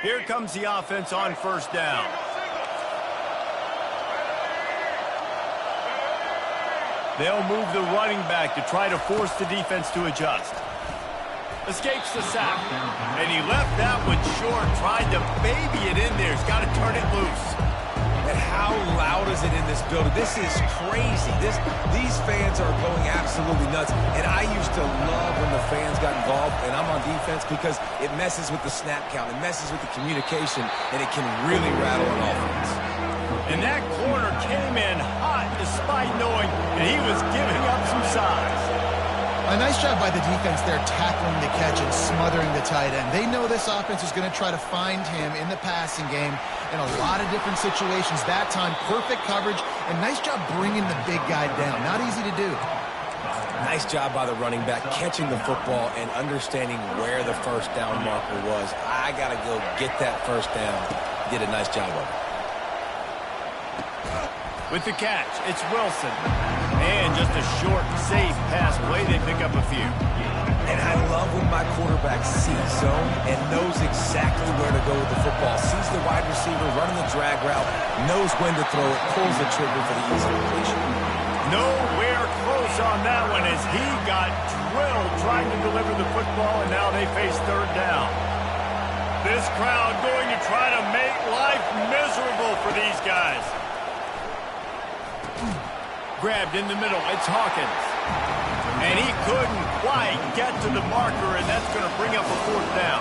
Here comes the offense on first down. They'll move the running back to try to force the defense to adjust. Escapes the sack. And he left that one short, tried to baby it in there. He's got to turn it loose. And how loud is it in this building? This is crazy. These fans are going absolutely nuts. And I used to love when the fans got involved, and I'm on defense, because it messes with the snap count. It messes with the communication, and it can really rattle an offense. And that corner came in hot despite knowing that he was giving up some size. A nice job by the defense there tackling the catch and smothering the tight end. They know this offense is going to try to find him in the passing game in a lot of different situations. That time, perfect coverage, and nice job bringing the big guy down. Not easy to do. Nice job by the running back, catching the football and understanding where the first down marker was. I got to go get that first down. Did a nice job of it. With the catch, it's Wilson. And just a short, safe pass play. They pick up a few. And I love when my quarterback sees zone and knows exactly where to go with the football. Sees the wide receiver running the drag route, knows when to throw it, pulls the trigger for the easy completion. Nowhere close on that one as he got drilled trying to deliver the football, and now they face third down. This crowd going to try to make life miserable for these guys. Grabbed in the middle, it's Hawkins. And he couldn't quite get to the marker, and that's going to bring up a fourth down.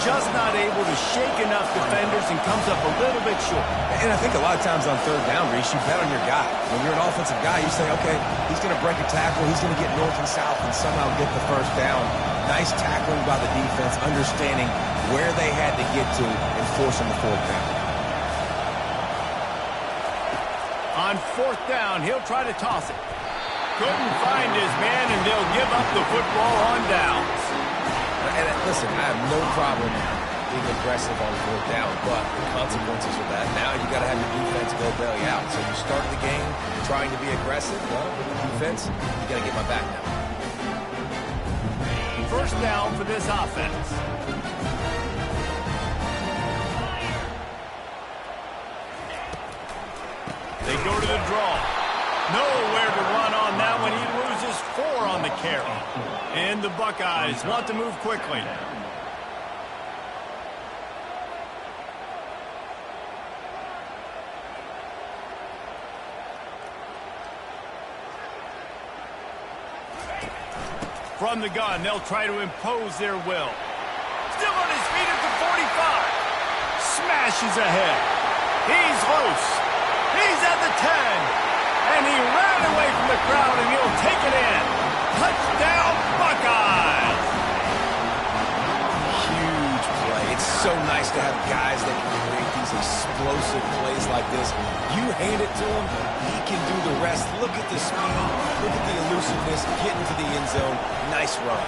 Just not able to shake enough defenders and comes up a little bit short. And I think a lot of times on third down, Reese, you bet on your guy. When you're an offensive guy, you say, okay, he's going to break a tackle, he's going to get north and south and somehow get the first down. Nice tackling by the defense, understanding where they had to get to and forcing the fourth down. On fourth down, he'll try to toss it. Couldn't find his man, and they'll give up the football on downs. And listen, I have no problem being aggressive on fourth down, but the consequences of that, now you got to have your defense go bail you out. So you start the game trying to be aggressive. Well, with the defense, you got to get my back now. First down for this offense. They go to the draw. Nowhere to run on that one. He loses 4 on the carry. And the Buckeyes want to move quickly. From the gun, they'll try to impose their will. Still on his feet at the 45. Smashes ahead. He's loose. He's at the 10, and he ran away from the crowd, and he'll take it in. Touchdown, Buckeyes! Huge play. It's so nice to have guys that can create these explosive plays like this. You hand it to him, he can do the rest. Look at the speed. Look at the elusiveness, getting to the end zone. Nice run.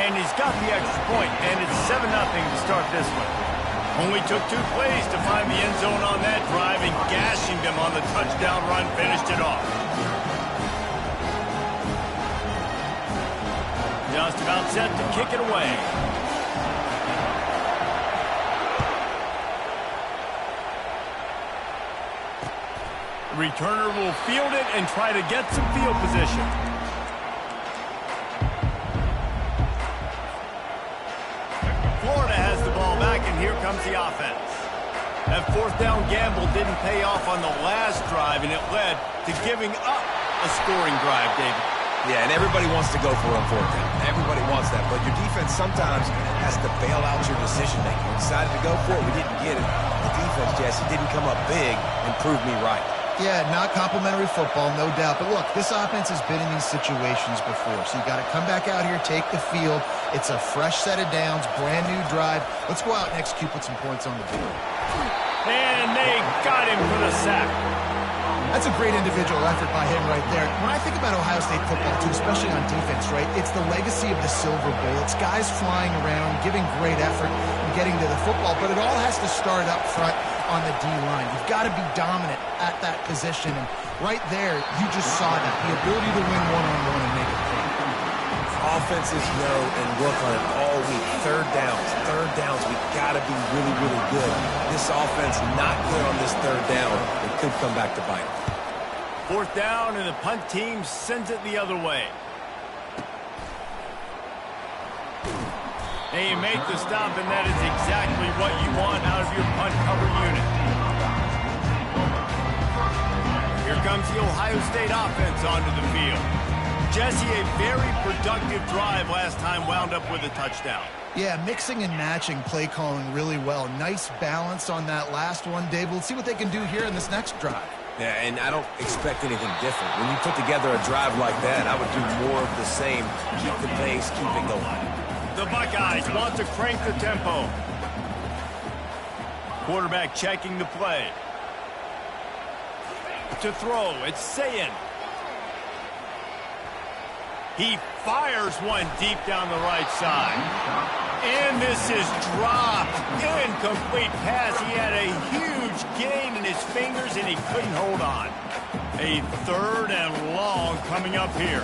And he's got the extra point, and it's 7-0 to start this one. Only took 2 plays to find the end zone on that drive, and gashing them on the touchdown run finished it off. Just about set to kick it away. Returner will field it and try to get some field position. Florida has the ball back, and here comes the offense. That fourth down gamble didn't pay off on the last drive, and it led to giving up a scoring drive, David. Yeah, and everybody wants to go for it on fourth down. Everybody wants that, but your defense sometimes has to bail out your decision-making. We decided to go for it. We didn't get it. The defense, Jesse, didn't come up big and prove me right. Yeah, not complimentary football, no doubt. But look, this offense has been in these situations before. So you got to come back out here, take the field. It's a fresh set of downs, brand new drive. Let's go out and execute, put some points on the board. And they got him for the sack. That's a great individual effort by him right there. When I think about Ohio State football, too, especially on defense, right, it's the legacy of the Silver Bowl. It's guys flying around, giving great effort, and getting to the football. But it all has to start up front on the D-line. You've got to be dominant at that position. And right there, you just saw that. The ability to win one-on-one and make it pay. Offenses know and work on it all week. third downs, we got to be really, really good. This offense not good on this third down. It could come back to bite them. Fourth down, and the punt team sends it the other way. And you make the stop, and that is exactly what you want out of your punt cover unit. Here comes the Ohio State offense onto the field. Jesse, a very productive drive last time wound up with a touchdown. Yeah, mixing and matching play calling really well. Nice balance on that last one, Dave. We'll see what they can do here in this next drive. Yeah, and I don't expect anything different. When you put together a drive like that, I would do more of the same. Keep the pace, keep it going. The Buckeyes want to crank the tempo. Quarterback checking the play. To throw, it's Sayin. He fires one deep down the right side. And this is dropped. Incomplete pass. He had a huge gain in his fingers, and he couldn't hold on. A third and long coming up here.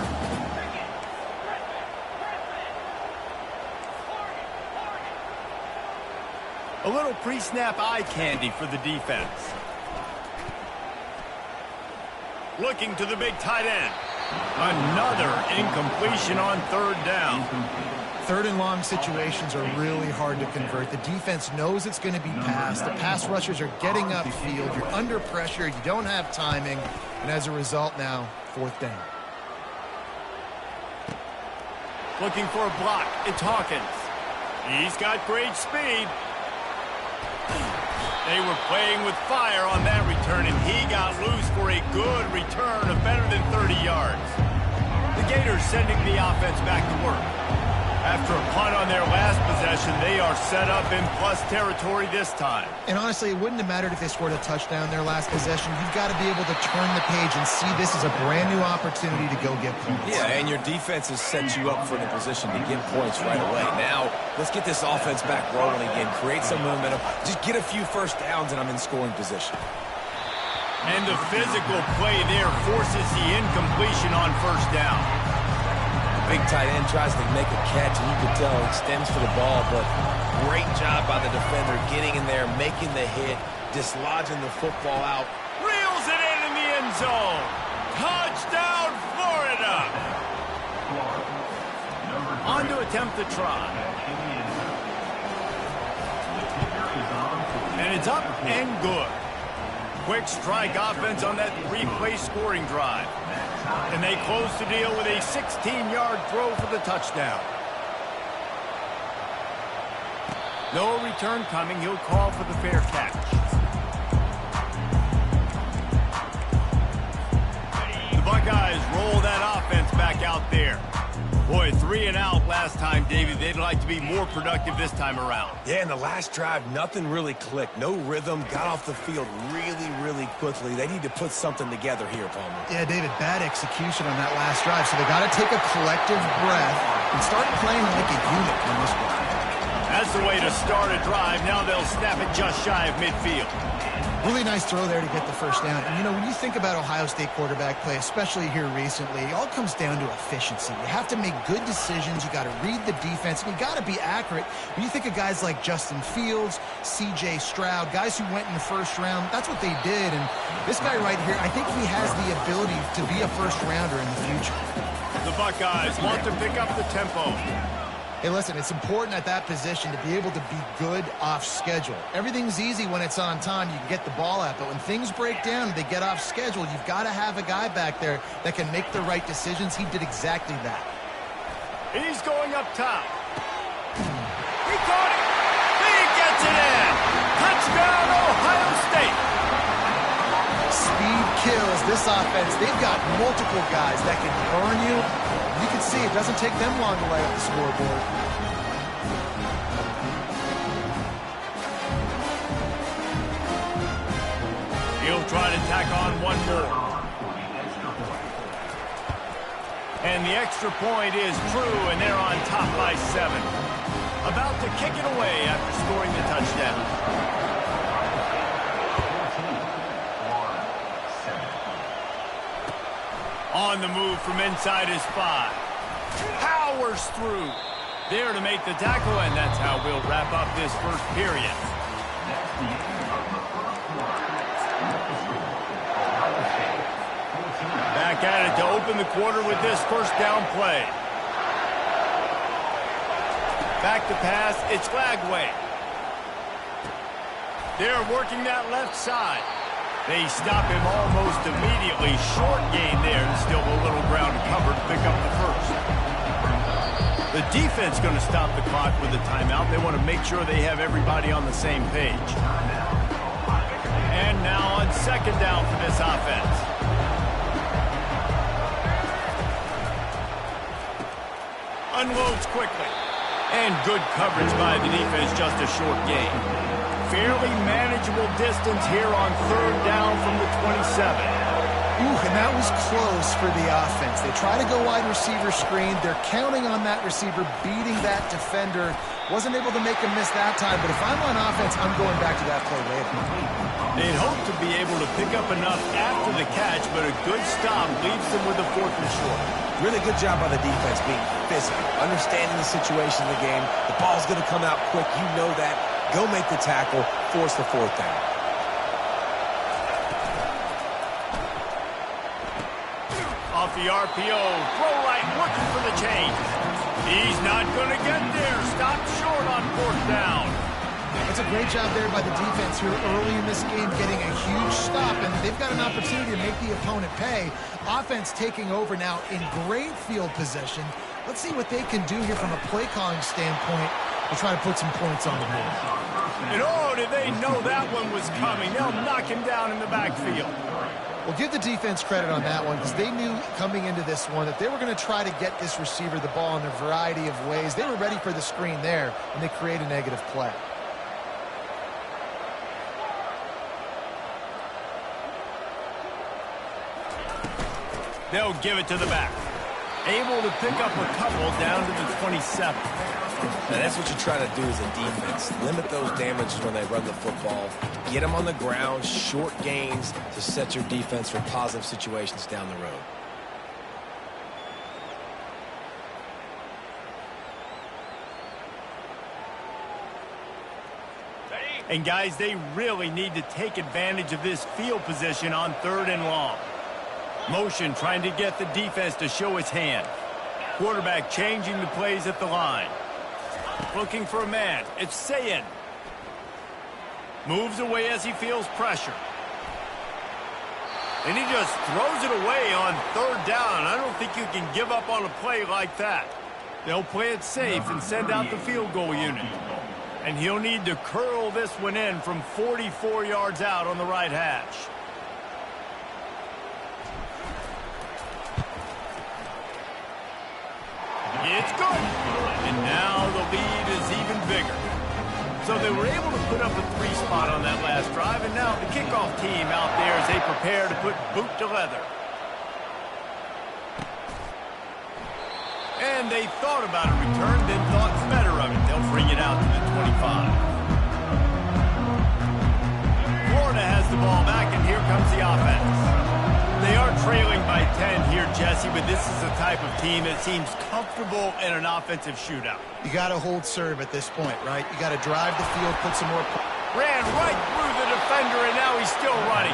A little pre-snap eye candy for the defense. Looking to the big tight end. Another incompletion on third down. Third and long situations are really hard to convert. The defense knows it's going to be passed. The pass rushers are getting upfield. You're under pressure. You don't have timing. And as a result now, fourth down. Looking for a block. It's Hawkins. He's got great speed. They were playing with fire on that return, and he got loose for a good return of better than 30 yards. The Gators sending the offense back to work. After a punt on their last possession, they are set up in plus territory this time. And honestly, it wouldn't have mattered if they scored a touchdown their last possession. You've got to be able to turn the page and see this as a brand new opportunity to go get points. Yeah, and your defense has set you up for the position to get points right away. Now, let's get this offense back rolling again, create some momentum, just get a few first downs, and I'm in scoring position. And the physical play there forces the incompletion on first down. Big tight end tries to make a catch, and you can tell he extends for the ball, but great job by the defender getting in there, making the hit, dislodging the football out. Reels it in the end zone. Touchdown, Florida. On to attempt the try. And it's up and good. Quick strike offense on that three-play scoring drive. And they close the deal with a 16-yard throw for the touchdown. No return coming. He'll call for the fair catch. The Buckeyes roll that offense back out there. Boy, 3 and out last time, David. They'd like to be more productive this time around. Yeah, in the last drive, nothing really clicked. No rhythm, got off the field really, really quickly. They need to put something together here, Palmer. Yeah, David, bad execution on that last drive, so they got to take a collective breath and start playing like a unit on this one. That's the way to start a drive. Now they'll snap it just shy of midfield. Really nice throw there to get the first down. And, you know, when you think about Ohio State quarterback play, especially here recently, it all comes down to efficiency. You have to make good decisions. You got to read the defense, and you got to be accurate. When you think of guys like Justin Fields, C.J. Stroud, guys who went in the first round, that's what they did. And this guy right here, I think he has the ability to be a first-rounder in the future. The Buckeyes want to pick up the tempo. Hey, listen, it's important at that position to be able to be good off schedule. Everything's easy when it's on time. You can get the ball out. But when things break down and they get off schedule, you've got to have a guy back there that can make the right decisions. He did exactly that. He's going up top. He caught it. He gets it in. Touchdown, Ohio State. Speed kills this offense. They've got multiple guys that can burn you. You can see it doesn't take them long to light up the scoreboard. He'll try to tack on one more. And the extra point is true, and they're on top by 7. About to kick it away after scoring the touchdown. On the move from inside his 5. Powers through. There to make the tackle, and that's how we'll wrap up this first period. Back at it to open the quarter with this first down play. Back to pass, it's Lagway. They're working that left side. They stop him almost immediately. Short gain there, and still a little ground covered to pick up the first. The defense going to stop the clock with a timeout. They want to make sure they have everybody on the same page. And now on second down for this offense. Unloads quickly. And good coverage by the defense, just a short gain. Fairly manageable distance here on third down from the 27. Ooh, and that was close for the offense. They try to go wide receiver screen. They're counting on that receiver beating that defender. Wasn't able to make him miss that time, but if I'm on offense, I'm going back to that play later. They'd hope to be able to pick up enough after the catch, but a good stop leaves them with a 4th and short. Really good job by the defense being physical, understanding the situation of the game. The ball's going to come out quick. You know that. Go make the tackle, force the 4th down. Off the RPO, throw right, looking for the change. He's not going to get there. Stopped short on 4th down. It's a great job there by the defense here early in this game, getting a huge stop, and they've got an opportunity to make the opponent pay. Offense taking over now in great field possession. Let's see what they can do here from a play calling standpoint to try to put some points on the board. And oh, did they know that one was coming. They'll knock him down in the backfield. Well, give the defense credit on that one because they knew coming into this one that they were going to try to get this receiver the ball in a variety of ways. They were ready for the screen there, and they create a negative play. They'll give it to the back. Able to pick up a couple down to the 27. Now that's what you try to do as a defense. Limit those damages when they run the football. Get them on the ground, short gains to set your defense for positive situations down the road. And guys, they really need to take advantage of this field position on 3rd and long. Motion trying to get the defense to show its hand. Quarterback changing the plays at the line. Looking for a man. It's Sayin. Moves away as he feels pressure. And he just throws it away on 3rd down. I don't think you can give up on a play like that. They'll play it safe and send out the field goal unit. And he'll need to curl this one in from 44 yards out on the right hash. It's good. And now the lead is even bigger. So they were able to put up a 3 spot on that last drive, and now the kickoff team out there as they prepare to put boot to leather. And they thought about a return, then thought better of it. They'll bring it out to the 25. Florida has the ball back, and here comes the offense. They are trailing by 10 here, Jesse, but this is the type of team that seems comfortable in an offensive shootout. You got to hold serve at this point, right? You got to drive the field, put some more... Ran right through the defender, and now he's still running.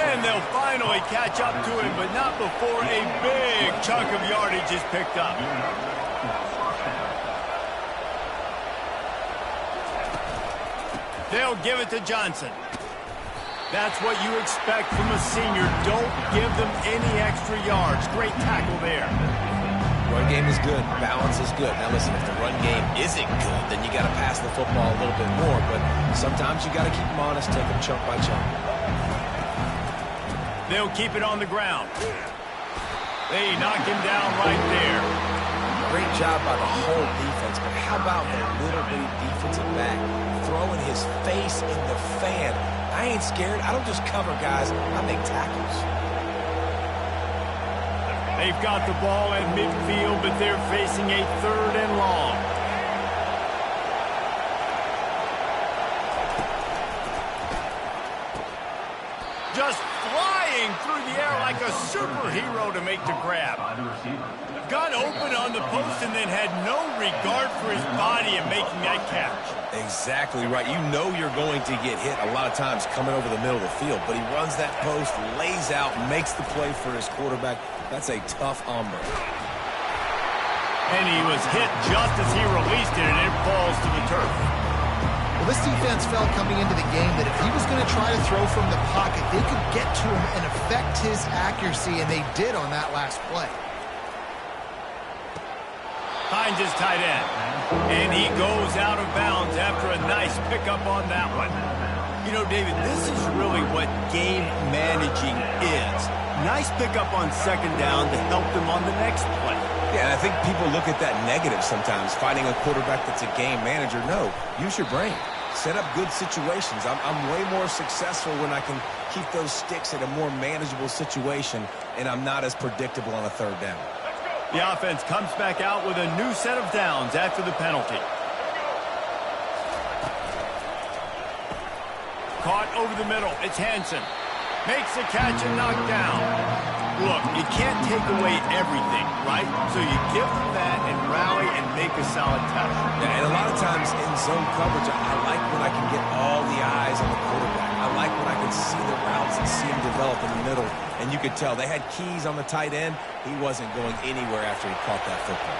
And they'll finally catch up to him, but not before a big chunk of yardage is picked up. They'll give it to Johnson. That's what you expect from a senior. Don't give them any extra yards. Great tackle there. Run game is good. Balance is good. Now listen, if the run game isn't good, then you got to pass the football a little bit more. But sometimes you got to keep them honest, take them chunk by chunk. They'll keep it on the ground. They knock him down right there. Great job by the whole defense, but how about the little bitty defensive back throwing his face in the fan? I ain't scared. I don't just cover guys. I make tackles. They've got the ball at midfield, but they're facing a 3rd and long. Just flying through the air like a superhero to make the grab. got open on the post and then had no regard for his body in making that catch. Exactly right. You know you're going to get hit a lot of times coming over the middle of the field, but he runs that post, lays out, makes the play for his quarterback. That's a tough hombre. And he was hit just as he released it, and it falls to the turf. Well, this defense felt coming into the game that if he was going to try to throw from the pocket, they could get to him and affect his accuracy, and they did on that last play. Finds his tight end, and he goes out of bounds after a nice pickup on that one. You know, David, this is really what game managing is. Nice pickup on second down to help them on the next play. Yeah, and I think people look at that negative sometimes, finding a quarterback that's a game manager. No, use your brain. Set up good situations. I'm way more successful when I can keep those sticks at a more manageable situation, and I'm not as predictable on a third down. The offense comes back out with a new set of downs after the penalty. Caught over the middle. It's Hansen. Makes the catch and knocked down. Look, you can't take away everything, right? So you give them that and rally and make a solid tackle. Yeah, and a lot of times in zone coverage, I like when I can get all the eyes on the quarterback. I like when I can see the routes and see him develop in the middle. And you could tell they had keys on the tight end. He wasn't going anywhere after he caught that football.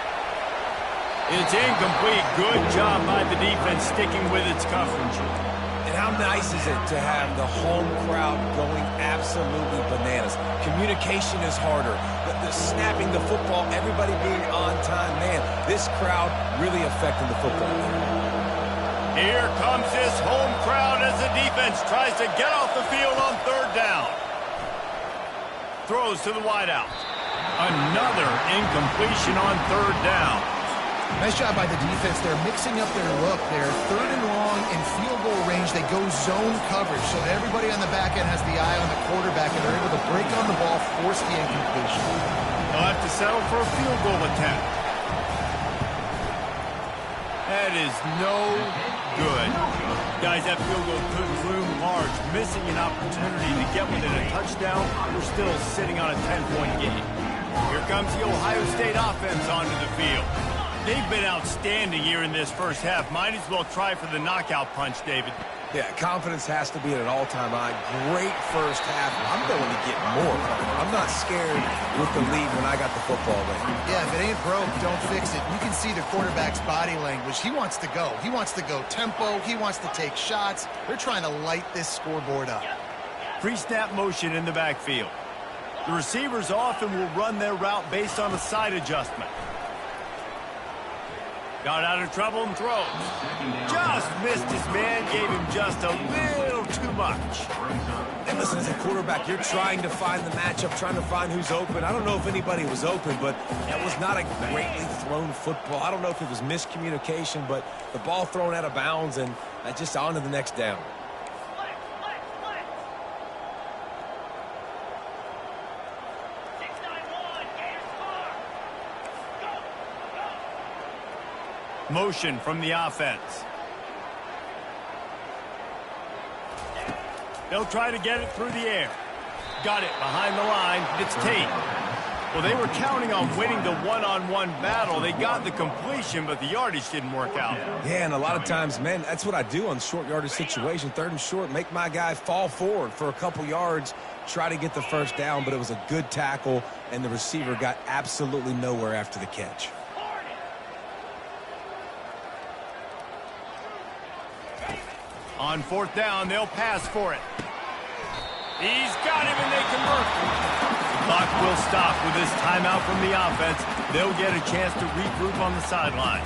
It's incomplete. Good job by the defense sticking with its coverage. And how nice is it to have the home crowd going absolutely bananas? Communication is harder. The snapping the football, everybody being on time. Man, this crowd really affecting the football. Here comes this home crowd as the defense tries to get off the field on third down. Throws to the wideout. Another incompletion on third down. Nice job by the defense. They're mixing up their look. They're third and long in field goal range. They go zone coverage so that everybody on the back end has the eye on the quarterback and they're able to break on the ball, force the incompletion. They'll have to settle for a field goal attempt. That is no good. Guys, that field goal could loom large. Missing an opportunity to get within a touchdown. We're still sitting on a 10-point game. Here comes the Ohio State offense onto the field. They've been outstanding here in this first half. Might as well try for the knockout punch, David. Yeah, confidence has to be at an all-time high. Great first half. I'm going to get more. I'm not scared with the lead when I got the football there. Yeah, if it ain't broke, don't fix it. You can see the quarterback's body language. He wants to go. He wants to go tempo. He wants to take shots. They're trying to light this scoreboard up. Pre-snap motion in the backfield. The receivers often will run their route based on a side adjustment. Got out of trouble and throws. Just missed his man, gave him just a little too much. And listen, as a quarterback, you're trying to find the matchup, trying to find who's open. I don't know if anybody was open, but that was not a greatly thrown football. I don't know if it was miscommunication, but the ball thrown out of bounds and just on to the next down. Motion from the offense. They'll try to get it through the air. Got it behind the line. It's Tate. Well, they were counting on winning the one-on-one battle. They got the completion, but the yardage didn't work out. Yeah, and a lot of times, man, that's what I do on short yardage situation. Third and short, make my guy fall forward for a couple yards, try to get the first down, but it was a good tackle, and the receiver got absolutely nowhere after the catch. On fourth down, they'll pass for it. He's got him, and they convert. The clock will stop with this timeout from the offense. They'll get a chance to regroup on the sideline.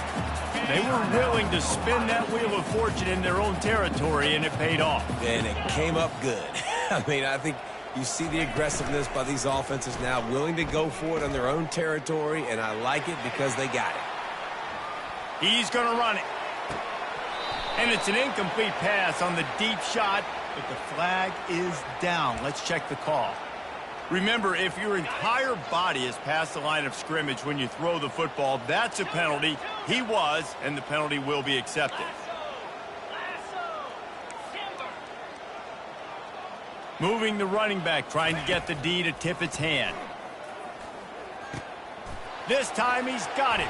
They were willing to spin that wheel of fortune in their own territory, and it paid off. And it came up good. I mean, I think you see the aggressiveness by these offenses now, willing to go for it on their own territory, and I like it because they got it. He's going to run it. And it's an incomplete pass on the deep shot, but the flag is down. Let's check the call. Remember, if your entire body is past the line of scrimmage when you throw the football, that's a penalty. He was, and the penalty will be accepted. Moving the running back, trying to get the D to tip its hand. This time he's got him.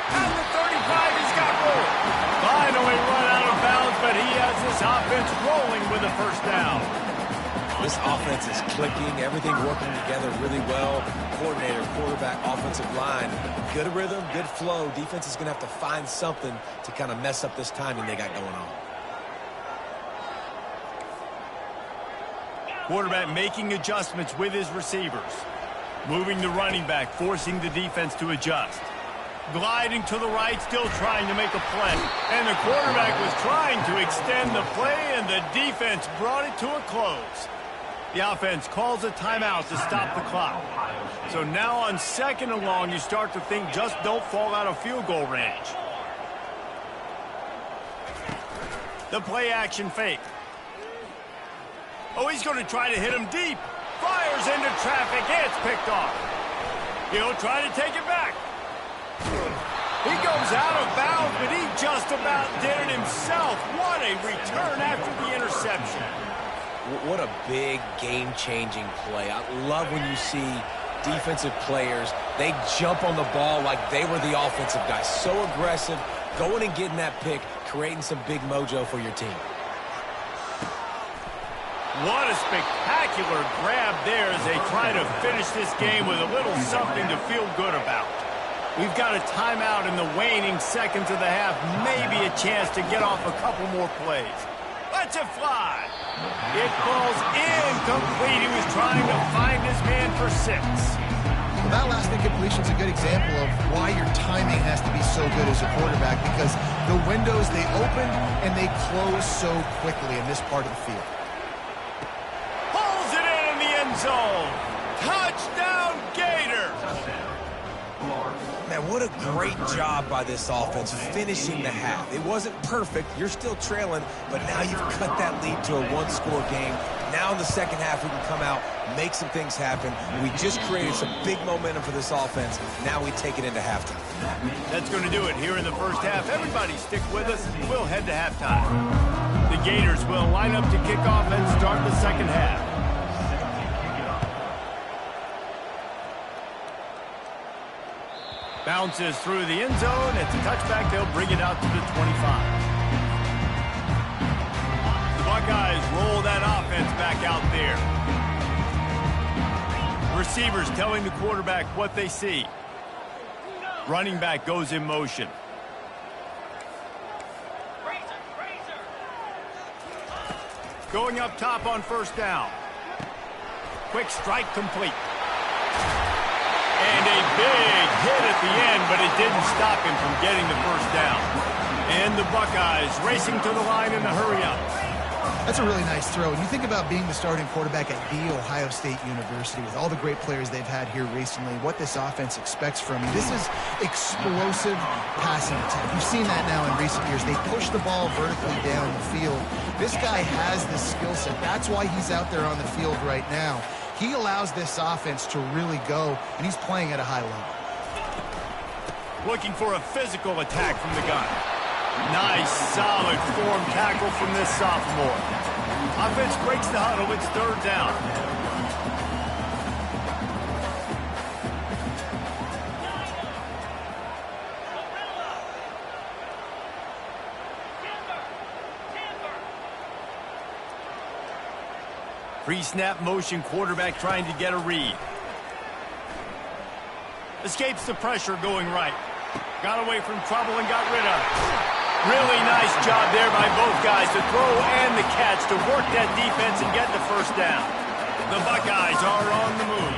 At the 35, he's got room. Finally run out of bounds, but he has this offense rolling with a first down. This offense is clicking, everything working together really well. Coordinator, quarterback, offensive line, good rhythm, good flow. Defense is going to have to find something to kind of mess up this timing they got going on. Quarterback making adjustments with his receivers. Moving the running back, forcing the defense to adjust. Gliding to the right, still trying to make a play. And the quarterback was trying to extend the play, and the defense brought it to a close. The offense calls a timeout to stop the clock. So now on 2nd and long, you start to think just don't fall out of field goal range. The play action fake. Oh, he's going to try to hit him deep. Fires into traffic. It's picked off. He'll try to take it back. He goes out of bounds, but he just about did it himself. What a return after the interception. What a big game-changing play. I love when you see defensive players, they jump on the ball like they were the offensive guys. So aggressive, going and getting that pick, creating some big mojo for your team. What a spectacular grab there as they try to finish this game with a little something to feel good about. We've got a timeout in the waning seconds of the half, maybe a chance to get off a couple more plays. Let's it fly. It falls incomplete. He was trying to find his man for 6. Well, that last incompletion is a good example of why your timing has to be so good as a quarterback, because the windows, they open and they close so quickly in this part of the field. Pulls it in the end zone. Touchdown, Gators. Man, what a great job by this offense finishing the half. It wasn't perfect. You're still trailing, but now you've cut that lead to a one-score game. Now in the second half, we can come out, make some things happen. We just created some big momentum for this offense. Now we take it into halftime. That's going to do it here in the first half. Everybody stick with us. We'll head to halftime. The Gators will line up to kick off and start the second half. Bounces through the end zone. It's a touchback. They'll bring it out to the 25. The Buckeyes roll that offense back out there. Receivers telling the quarterback what they see. Running back goes in motion. Going up top on first down. Quick strike complete. And a big hit at the end, but it didn't stop him from getting the first down. And the Buckeyes racing to the line in the hurry-up. That's a really nice throw. And you think about being the starting quarterback at The Ohio State University with all the great players they've had here recently, what this offense expects from you. This is explosive passing attack. You've seen that now in recent years. They push the ball vertically down the field. This guy has the skill set. That's why he's out there on the field right now. He allows this offense to really go, and he's playing at a high level. Looking for a physical attack from the gun. Nice, solid form tackle from this sophomore. Offense breaks the huddle. It's third down. Pre-snap motion, quarterback trying to get a read. Escapes the pressure going right. Got away from trouble and got rid of it. Really nice job there by both guys to throw and the catch to work that defense and get the first down. The Buckeyes are on the move.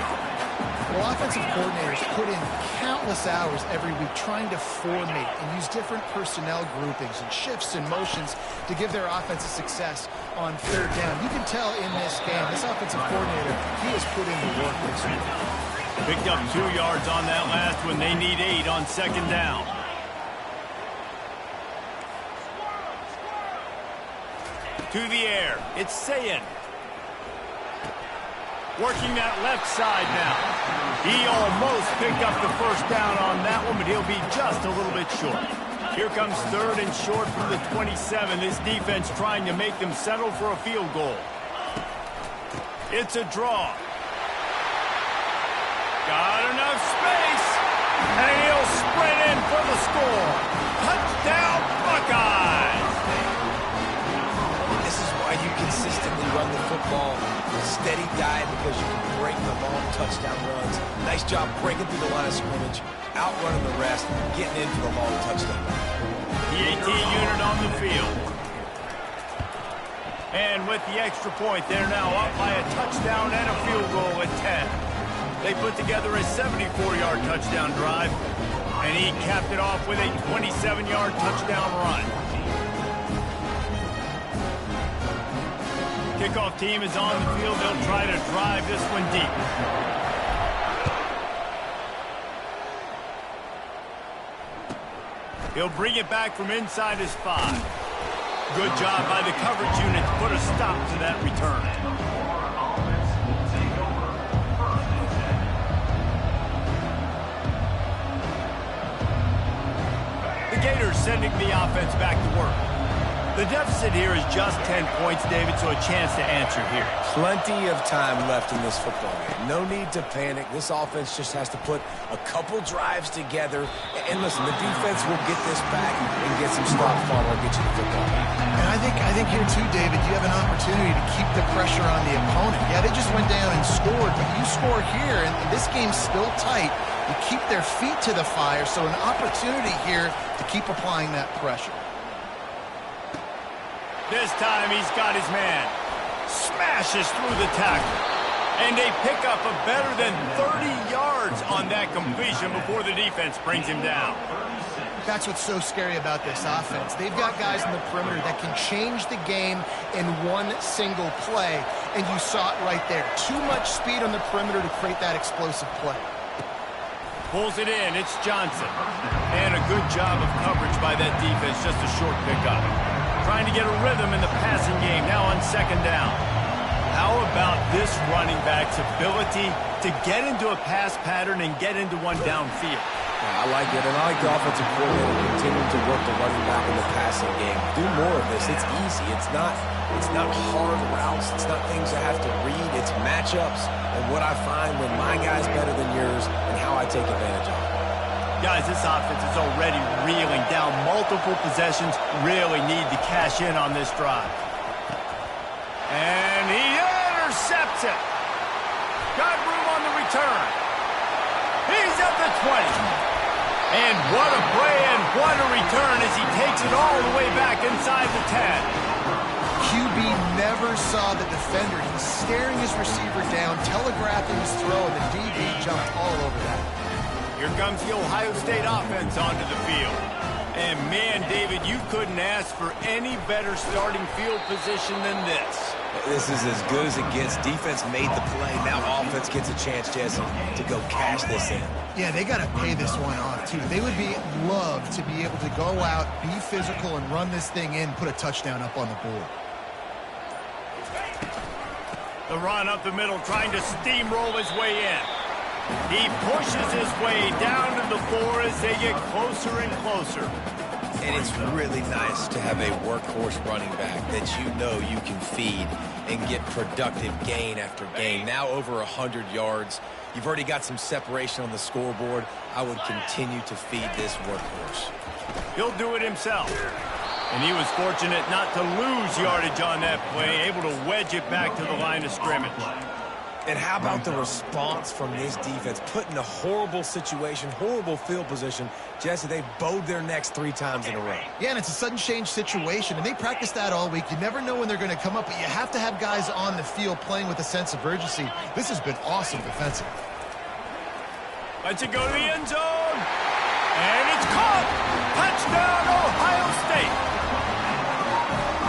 Well, offensive coordinators put in countless hours every week trying to formate and use different personnel groupings and shifts and motions to give their offense a success on third down. You can tell in this game, this offensive coordinator, he has put in the work this week. Picked up 2 yards on that last one. They need 8 on second down. To the air. It's Sayin. Working that left side now. He almost picked up the first down on that one, but he'll be just a little bit short. Here comes third and short from the 27. This defense trying to make them settle for a field goal. It's a draw. Got enough space. And he'll sprint in for the score. Touchdown, Buckeyes! This is why you consistently run the football. Steady diet because you can break the long touchdown runs. Nice job breaking through the line of scrimmage, outrunning the rest, getting in for the long touchdown. PAT unit on the field. And with the extra point, they're now up by a touchdown and a field goal at 10. They put together a 74-yard touchdown drive, and he capped it off with a 27-yard touchdown run. Kickoff team is on the field. They'll try to drive this one deep. He'll bring it back from inside his 5. Good job by the coverage unit to put a stop to that return. The Gators sending the offense back to work. The deficit here is just 10 points, David, so a chance to answer here. Plenty of time left in this football game. No need to panic. This offense just has to put a couple drives together. And listen, the defense will get this back and get some stops following, get you the football back. And I think here too, David, you have an opportunity to keep the pressure on the opponent. Yeah, they just went down and scored, but you score here, and this game's still tight. You keep their feet to the fire, so an opportunity here to keep applying that pressure. This time he's got his man. Smashes through the tackle. And they pick up a better than 30 yards on that completion before the defense brings him down. That's what's so scary about this offense. They've got guys in the perimeter that can change the game in one single play. And you saw it right there. Too much speed on the perimeter to create that explosive play. Pulls it in. It's Johnson. And a good job of coverage by that defense. Just a short pickup. Trying to get a rhythm in the passing game, now on second down. How about this running back's ability to get into a pass pattern and get into one downfield? Yeah, I like it, and I like the offensive coordinator continuing to work the running back in the passing game. Do more of this. It's easy. It's not hard routes. It's not things I have to read. It's matchups and what I find when my guy's better than yours and how I take advantage of it. Guys, this offense is already reeling down multiple possessions. Really need to cash in on this drive. And he intercepts it. Got room on the return. He's at the 20. And what a play and what a return as he takes it all the way back inside the 10. QB never saw the defender. He's staring his receiver down, telegraphing his throw, and the DB jumped all over that. Here comes the Ohio State offense onto the field. And man, David, you couldn't ask for any better starting field position than this. This is as good as it gets. Defense made the play. Now offense gets a chance, Jesse, to go cash this in. Yeah, they got to pay this one off, too. They would love to be able to go out, be physical, and run this thing in, put a touchdown up on the board. The run up the middle, trying to steamroll his way in. He pushes his way down to the floor as they get closer and closer. And it's really nice to have a workhorse running back that you know you can feed and get productive gain after gain. Now over 100 yards. You've already got some separation on the scoreboard. I would continue to feed this workhorse. He'll do it himself. And he was fortunate not to lose yardage on that play, able to wedge it back to the line of scrimmage. And how about the response from this defense? Put in a horrible situation, horrible field position. Jesse, they bowed their necks 3 times in a row. Yeah, and it's a sudden change situation, and they practice that all week. You never know when they're going to come up, but you have to have guys on the field playing with a sense of urgency. This has been awesome defensively. Lets it go to the end zone. And it's caught. Touchdown, Ohio State.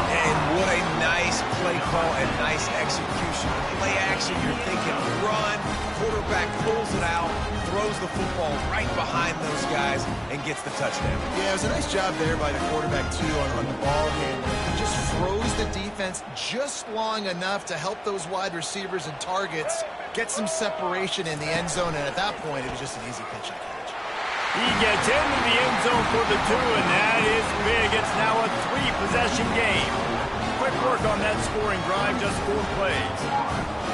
And what a nice play call and nice execution. Play action, you're thinking run. Quarterback pulls it out, throws the football right behind those guys, and gets the touchdown. Yeah, it was a nice job there by the quarterback, too, on the ball handling. He just froze the defense just long enough to help those wide receivers and targets get some separation in the end zone, and at that point, it was just an easy pitch and catch. He gets into the end zone for the 2, and that is big. It's now a 3-possession game. Quick work on that scoring drive, just 4 plays.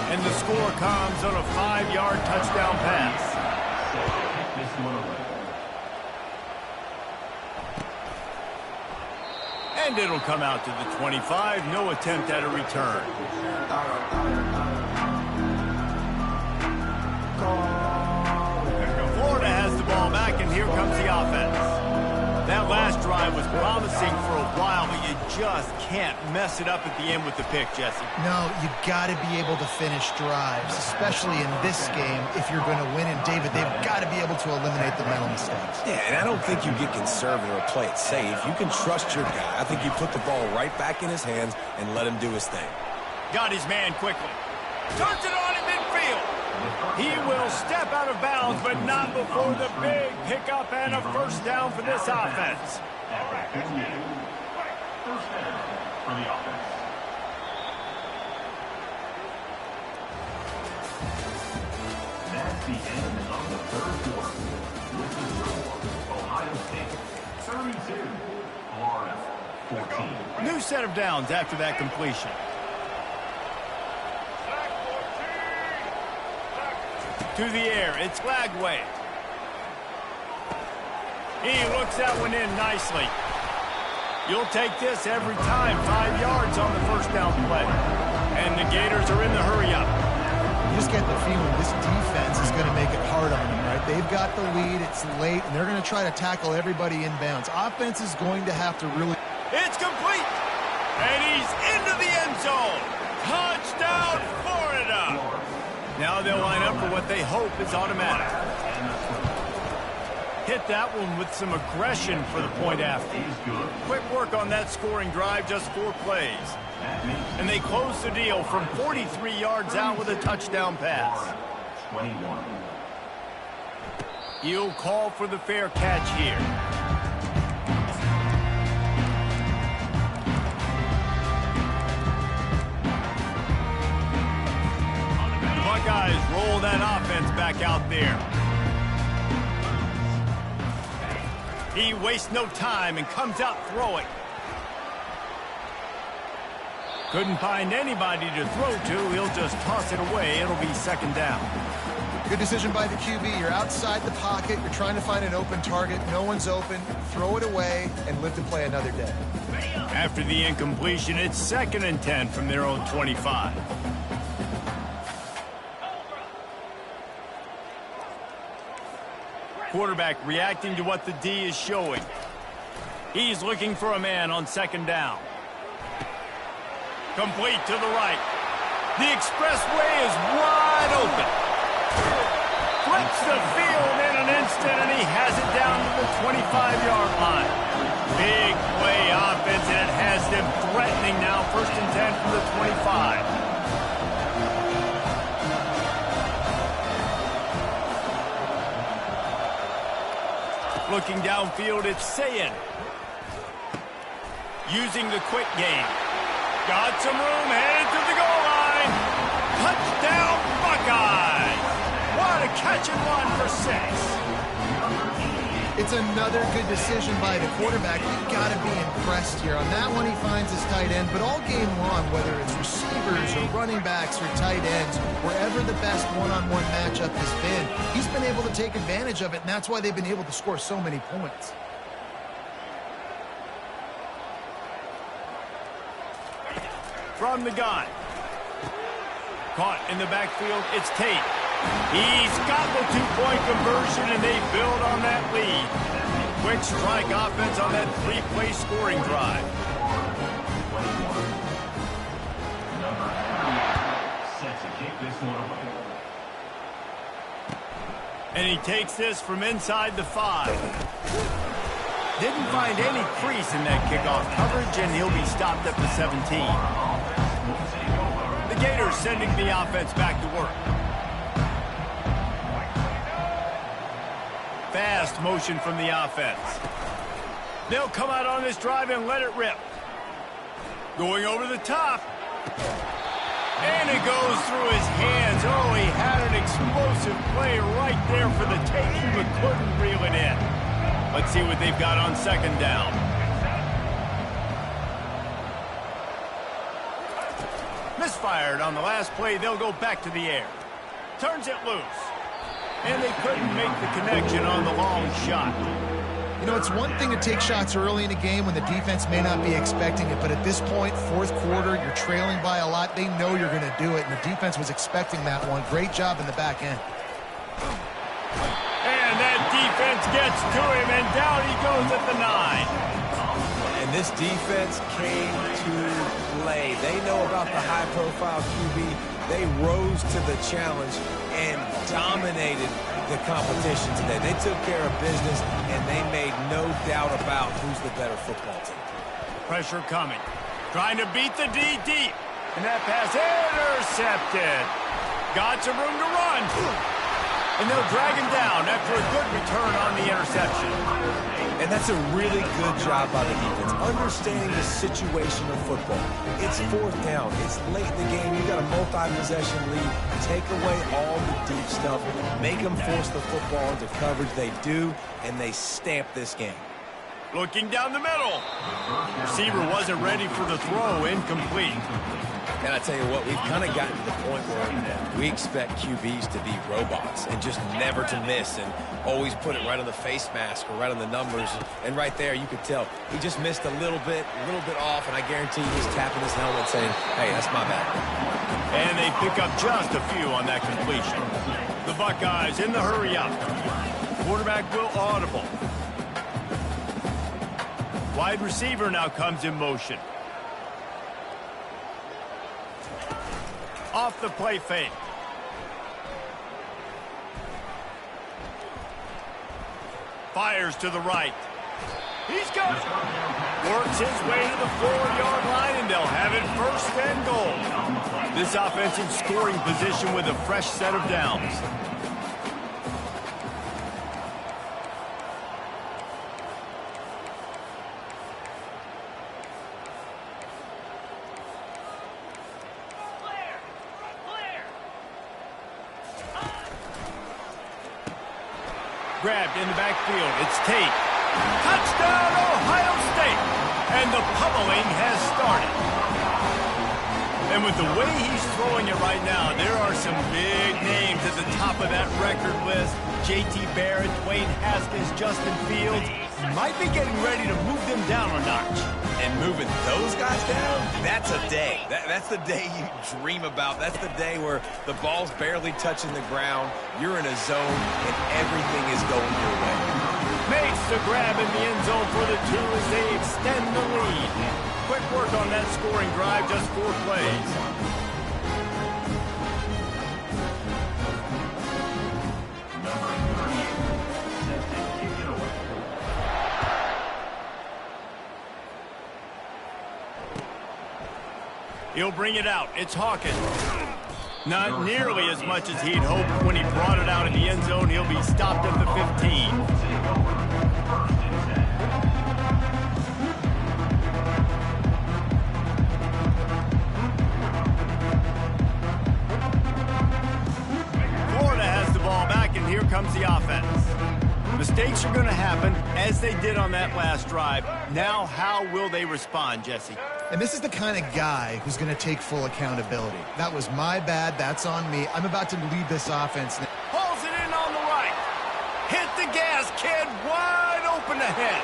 And the score comes on a 5-yard touchdown pass. And it'll come out to the 25. No attempt at a return. Florida has the ball back, and here comes the offense. That last drive was promising for a while, but you just can't mess it up at the end with the pick, Jesse. No, you got to be able to finish drives, especially in this game. If you're going to win, and David, they've got to be able to eliminate the mental mistakes. Yeah, and I don't think you get conservative or play it safe. You can trust your guy. I think you put the ball right back in his hands and let him do his thing. Got his man quickly. Turns it on in midfield. He will step out of bounds, but not before the big pickup and a first down for this offense. First down for the offense. That's the end of the third quarter. With the score, Ohio State 32, Florida 14. New set of downs after that completion. To the air, it's Lagway. He looks that one in nicely. You'll take this every time. 5 yards on the first down play. And the Gators are in the hurry-up. You just get the feeling this defense is going to make it hard on them, right? They've got the lead, it's late, and they're going to try to tackle everybody inbounds. Offense is going to have to really... It's complete! And he's into the end zone! Touchdown, Florida! Now they'll line up for what they hope is automatic. Hit that one with some aggression for the point after. Quick work on that scoring drive, just 4 plays. And they close the deal from 43 yards out with a touchdown pass. 21. You'll call for the fair catch here. Buckeyes roll that offense back out there. He wastes no time and comes out throwing. Couldn't find anybody to throw to. He'll just toss it away. It'll be second down. Good decision by the QB. You're outside the pocket. You're trying to find an open target. No one's open. Throw it away and live to play another day. After the incompletion, it's 2nd and 10 from their own 25. Quarterback reacting to what the D is showing. He's looking for a man on 2nd down. Complete to the right. The expressway is wide open. Flips the field in an instant, and he has it down to the 25-yard line. Big play offense, and it has them threatening now. 1st and 10 from the 25. Looking downfield, it's Sayin. Using the quick game. Got some room, headed to the goal line. Touchdown, Buckeyes! What a catch and run for 6. It's another good decision by the quarterback. You've got to be impressed here. On that one, he finds his tight end, but all game long, whether it's receivers or running backs or tight ends, wherever the best one-on-one matchup has been, he's been able to take advantage of it, and that's why they've been able to score so many points. From the gun. Caught in the backfield, it's Tate. He's got the 2-point conversion, and they build on that lead. Quick strike offense on that 3-play scoring drive. Set to kick this one away. And he takes this from inside the 5. Didn't find any crease in that kickoff coverage, and he'll be stopped at the 17. The Gators sending the offense back to work. Fast motion from the offense. They'll come out on this drive and let it rip. Going over the top. And it goes through his hands. Oh, he had an explosive play right there for the taking, but couldn't reel it in. Let's see what they've got on 2nd down. Misfired on the last play. They'll go back to the air. Turns it loose. and they couldn't make the connection on the long shot. You know, it's one thing to take shots early in a game when the defense may not be expecting it, but at this point, fourth quarter, you're trailing by a lot. They know you're going to do it, and the defense was expecting that one. Great job in the back end. And that defense gets to him, and down he goes at the 9. And this defense came to play. They know about the high-profile QB. They rose to the challenge and dominated the competition today. They took care of business, and they made no doubt about who's the better football team. Pressure coming. Trying to beat the D deep. And that pass intercepted. Got some room to run. And they'll drag him down after a good return on the interception. And that's a really good job by the defense, understanding the situation of football. It's fourth down. It's late in the game. You got a multi-possession lead. Take away all the deep stuff. Make them force the football into coverage. They do, and they stamp this game. Looking down the middle. Receiver wasn't ready for the throw. Incomplete. And I tell you what, we've kind of gotten to the point where we expect QBs to be robots and just never to miss and always put it right on the face mask or right on the numbers. And right there, you could tell he just missed a little bit off, and I guarantee he's tapping his helmet saying, hey, that's my bad. And they pick up just a few on that completion. The Buckeyes in the hurry up. Quarterback will audible. Wide receiver now comes in motion. Off the play fake. Fires to the right. He's got it. Works his way to the 4-yard line, and they'll have it first and goal. This offense in scoring position with a fresh set of downs. Grabbed in the backfield. It's Tate. Touchdown, Ohio State. And the pummeling has started. And with the way he's throwing it right now, there are some big names at the top of that record list. J.T. Barrett, Dwayne Haskins, Justin Fields. Might be getting ready to move them down a notch. And moving those guys down, that's a day. That's the day you dream about. That's the day where the ball's barely touching the ground, you're in a zone, and everything is going your way. Makes the grab in the end zone for the 2 as they extend the lead. Quick work on that scoring drive, just 4 plays. He'll bring it out. It's Hawkins. Not nearly as much as he'd hoped when he brought it out in the end zone. He'll be stopped at the 15. Florida has the ball back, and here comes the offense. Mistakes are going to happen, as they did on that last drive. Now, how will they respond, Jesse? And this is the kind of guy who's going to take full accountability. That was my bad. That's on me. I'm about to lead this offense. Pulls it in on the right. Hit the gas, kid. Wide open ahead.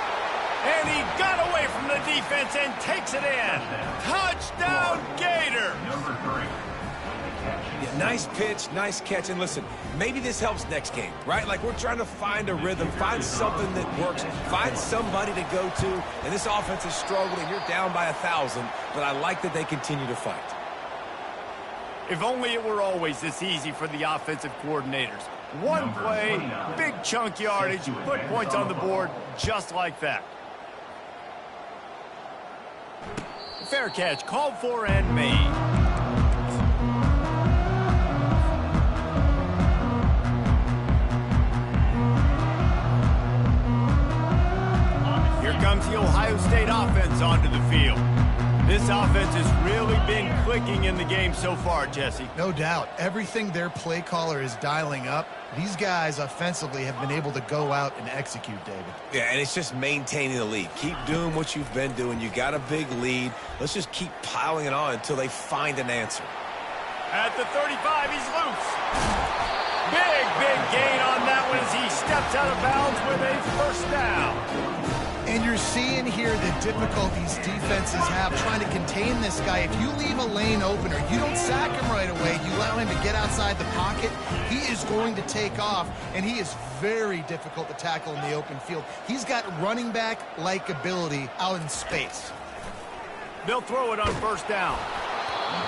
And he got away from the defense and takes it in. Touchdown, Gator. Number 3. Yeah, nice pitch, nice catch. And listen, maybe this helps next game, right? Like we're trying to find a rhythm, find something that works, find somebody to go to. And this offense is struggling. You're down by 1,000, but I like that they continue to fight. If only it were always this easy for the offensive coordinators. One play, big chunk yardage, put points on the board just like that. Fair catch, called for and made. Comes the Ohio State offense onto the field. This offense has really been clicking in the game so far, Jesse. No doubt. Everything their play caller is dialing up, these guys offensively have been able to go out and execute, David. Yeah, and it's just maintaining the lead. Keep doing what you've been doing. You got a big lead. Let's just keep piling it on until they find an answer. At the 35, he's loose. Big gain on that one as he steps out of bounds with a first down. And you're seeing here the difficulties defenses have trying to contain this guy. If you leave a lane open or you don't sack him right away, you allow him to get outside the pocket, he is going to take off, and he is very difficult to tackle in the open field. He's got running back-like ability out in space. They'll throw it on first down.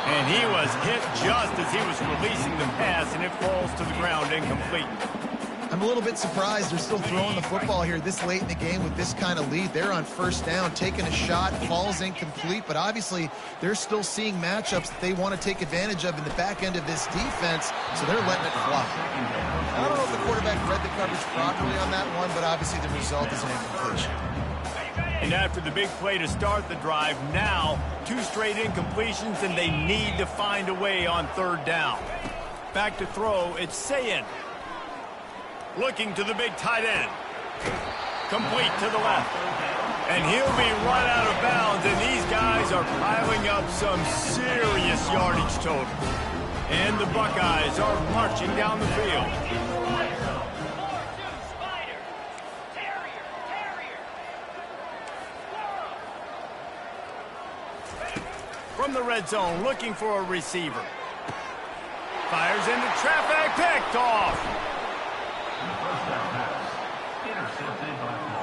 And he was hit just as he was releasing the pass, and it falls to the ground incomplete. I'm a little bit surprised they're still throwing the football here this late in the game with this kind of lead. They're on first down, taking a shot, falls incomplete, but obviously they're still seeing matchups that they want to take advantage of in the back end of this defense, so they're letting it fly. I don't know if the quarterback read the coverage properly on that one, but obviously the result is an incompletion. And after the big play to start the drive, now 2 straight incompletions, and they need to find a way on third down. Back to throw, it's Sayin. Looking to the big tight end. Complete to the left. And he'll be run out of bounds, and these guys are piling up some serious yardage total. And the Buckeyes are marching down the field. From the red zone, looking for a receiver. Fires into traffic, picked off.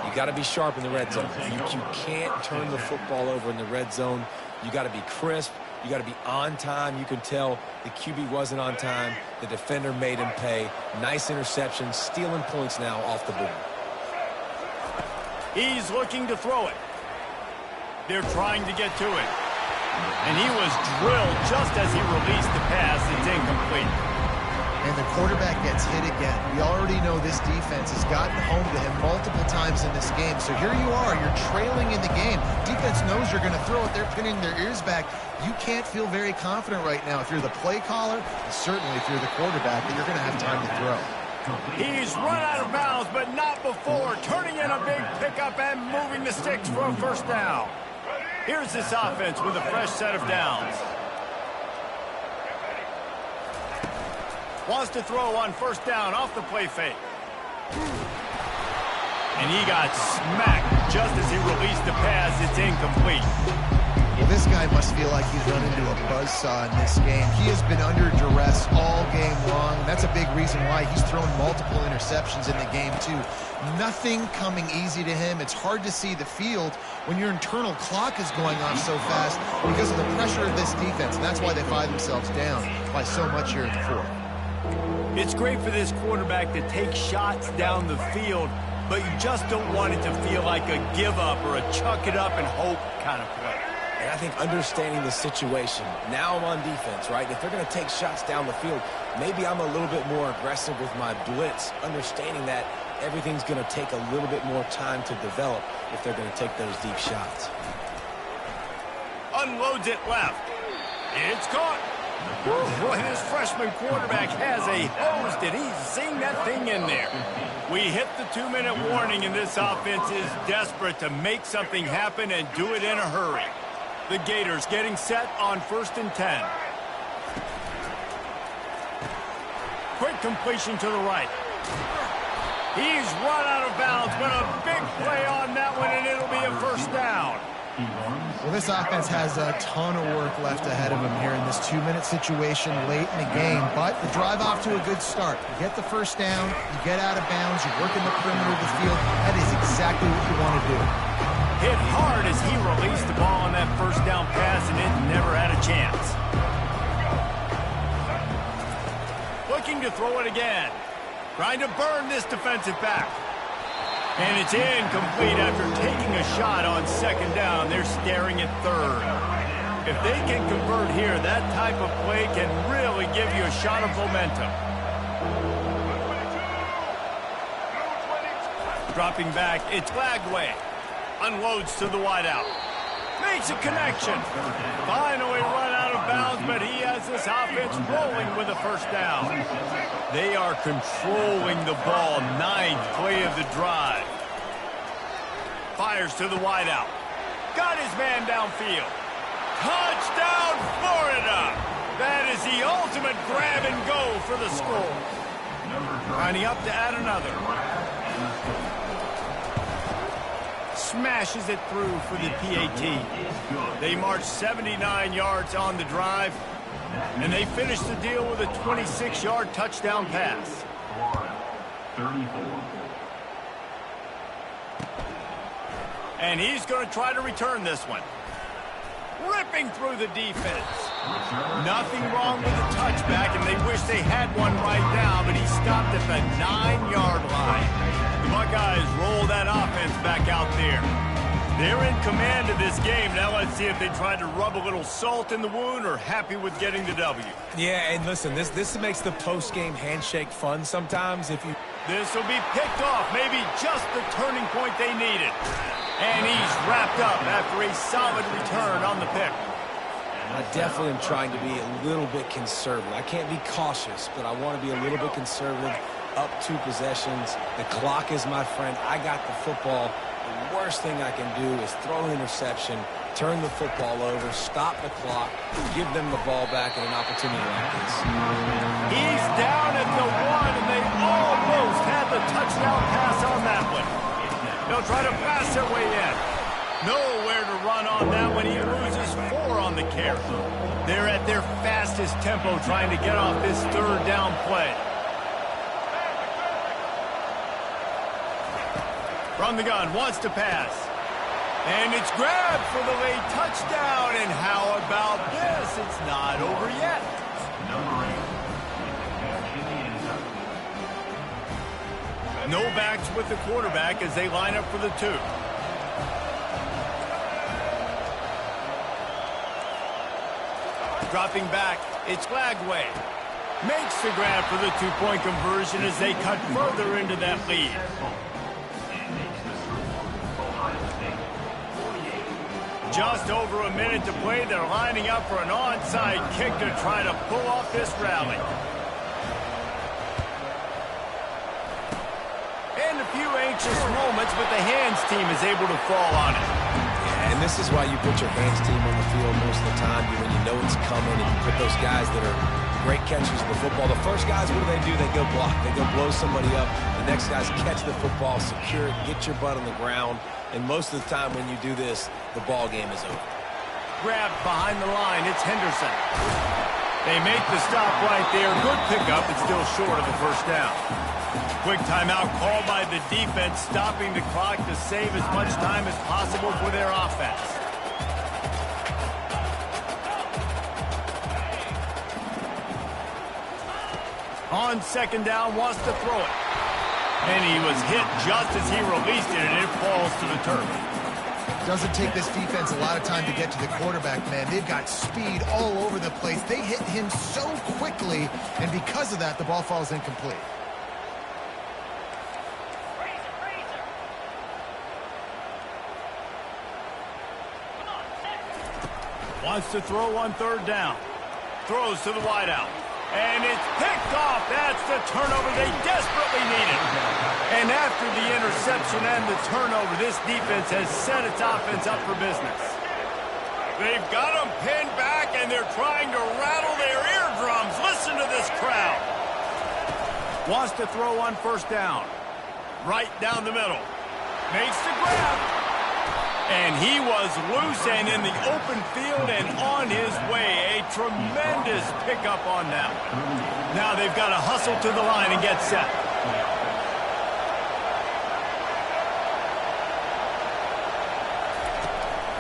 You got to be sharp in the red zone. You can't turn the football over in the red zone. You got to be crisp. You got to be on time. You can tell the QB wasn't on time. The defender made him pay. Nice interception, stealing points now off the board. He's looking to throw it. They're trying to get to it. And he was drilled just as he released the pass. It's incomplete. And the quarterback gets hit again. We already know this defense has gotten home to him multiple times in this game. So here you are, you're trailing in the game. Defense knows you're going to throw it. They're pinning their ears back. You can't feel very confident right now if you're the play caller, and certainly if you're the quarterback, that you're going to have time to throw. He's run out of bounds, but not before. Turning in a big pickup and moving the sticks for a first down. Here's this offense with a fresh set of downs. Wants to throw on first down off the play fake. And he got smacked just as he released the pass. It's incomplete. Well, this guy must feel like he's run into a buzzsaw in this game. He has been under duress all game long. That's a big reason why he's thrown multiple interceptions in the game, too. Nothing coming easy to him. It's hard to see the field when your internal clock is going off so fast because of the pressure of this defense. And that's why they find themselves down by so much here in the fourth. It's great for this quarterback to take shots down the field, but you just don't want it to feel like a give-up or a chuck-it-up and hope kind of play. And I think understanding the situation, now I'm on defense, right? If they're going to take shots down the field, maybe I'm a little bit more aggressive with my blitz, understanding that everything's going to take a little bit more time to develop if they're going to take those deep shots. Unloads it left. It's caught. Boy, this freshman quarterback has a hose. Did he zing that thing in there? We hit the 2-minute warning, and this offense is desperate to make something happen and do it in a hurry. The Gators getting set on 1st and 10. Quick completion to the right. He's run out of bounds, but a big play on that one, and it'll be a first down. Well, this offense has a ton of work left ahead of them here in this 2-minute situation late in the game, but the drive off to a good start. You get the first down, you get out of bounds, you work in the perimeter of the field. That is exactly what you want to do. Hit hard as he released the ball on that first down pass, and it never had a chance. Looking to throw it again. Trying to burn this defensive back. And it's incomplete after taking a shot on second down. They're staring at third. If they can convert here, that type of play can really give you a shot of momentum. Dropping back, it's Lagway. Unloads to the wideout. Makes a connection. Finally run out of bounds, but he has this offense rolling with a first down. They are controlling the ball. 9th play of the drive. Fires to the wideout. Got his man downfield. Touchdown, Florida! That is the ultimate grab and go for the score. Lining up to add another. Smashes it through for the PAT. They march 79 yards on the drive, and they finish the deal with a 26-yard touchdown pass. 34. And he's going to try to return this one. Ripping through the defense. Nothing wrong with the touchback, and they wish they had one right now, but he stopped at the 9-yard line. The Buckeyes roll that offense back out there. They're in command of this game. Now let's see if they try to rub a little salt in the wound or happy with getting the W. Yeah, and listen, this makes the post-game handshake fun sometimes. This will be picked off, maybe just the turning point they needed. And he's wrapped up after a solid return on the pick. I definitely am trying to be a little bit conservative. I can't be cautious, but I want to be a little bit conservative. Up 2 possessions. The clock is my friend. I got the football. The worst thing I can do is throw an interception, turn the football over, stop the clock, give them the ball back in an opportunity like this. He's down at the 1, and they almost had the touchdown pass on that one. They'll try to pass their way in. Nowhere to run on that one. He loses 4 on the carry. They're at their fastest tempo trying to get off this 3rd down play. From the gun, wants to pass. And it's grabbed for the late touchdown. And how about this? It's not over yet. Number 8. No backs with the quarterback as they line up for the 2. Dropping back, it's Lagway. Makes the grab for the 2-point conversion as they cut further into that lead. Just over a minute to play. They're lining up for an onside kick to try to pull off this rally. And a few anxious moments, but the hands team is able to fall on it. Yeah, and this is why you put your hands team on the field most of the time, when you know it's coming, and you put those guys that are great catchers of the football. The first guys, what do? They go block. They go blow somebody up. The next guys catch the football, secure it, get your butt on the ground. And most of the time when you do this, the ball game is over. Grabbed behind the line, it's Henderson. They make the stop right there. Good pickup, it's still short of the 1st down. Quick timeout called by the defense, stopping the clock to save as much time as possible for their offense. On 2nd down, wants to throw it. And he was hit just as he released it, and it falls to the turf. Doesn't take this defense a lot of time to get to the quarterback, man. They've got speed all over the place. They hit him so quickly, and because of that, the ball falls incomplete. Wants to throw on 3rd down. Throws to the wideout. And it's picked off. That's the turnover they desperately needed. And after the interception and the turnover, this defense has set its offense up for business. They've got them pinned back, and they're trying to rattle their eardrums. Listen to this crowd. Wants to throw on 1st down. Right down the middle. Makes the grab. And he was loose and in the open field and on his way. A tremendous pickup on that one. Now they've got to hustle to the line and get set.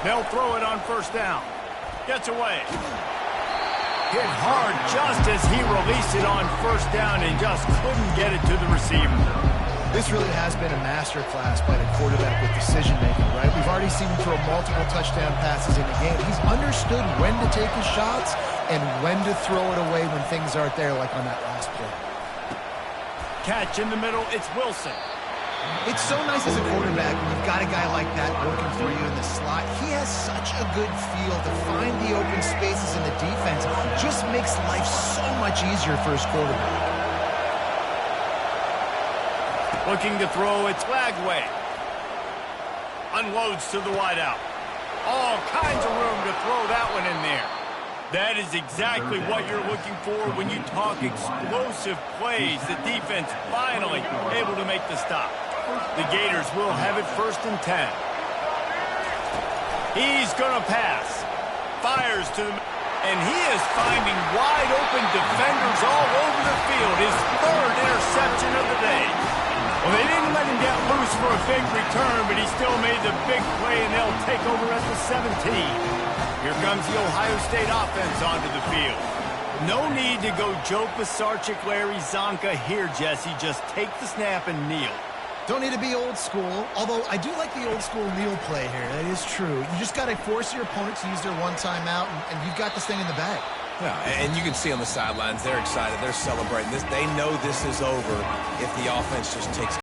They'll throw it on 1st down. Gets away. Hit hard just as he released it on 1st down and just couldn't get it to the receiver. This really has been a masterclass by the quarterback with decision-making, right? We've already seen him throw multiple touchdown passes in the game. He's understood when to take his shots and when to throw it away when things aren't there, like on that last play. Catch in the middle, it's Wilson. It's so nice as a quarterback when you've got a guy like that working for you in the slot. He has such a good feel to find the open spaces in the defense. It just makes life so much easier for his quarterback. Looking to throw, it's Lagway. Unloads to the wideout. All kinds of room to throw that one in there. That is exactly what you're looking for when you talk explosive plays. The defense finally able to make the stop. The Gators will have it 1st and 10. He's going to pass. Fires to the... And he is finding wide open defenders all over the field. His 3rd interception of the day. Well, they didn't let him get loose for a big return, but he still made the big play, and they'll take over at the 17. Here comes the Ohio State offense onto the field. No need to go Joe Pisarcik, Larry Zonka here, Jesse. Just take the snap and kneel. Don't need to be old school, although I do like the old school kneel play here. That is true. You just got to force your opponent to use their one timeout, and you've got this thing in the bag. Yeah, and you can see on the sidelines, they're excited. They're celebrating this. They know this is over if the offense just takes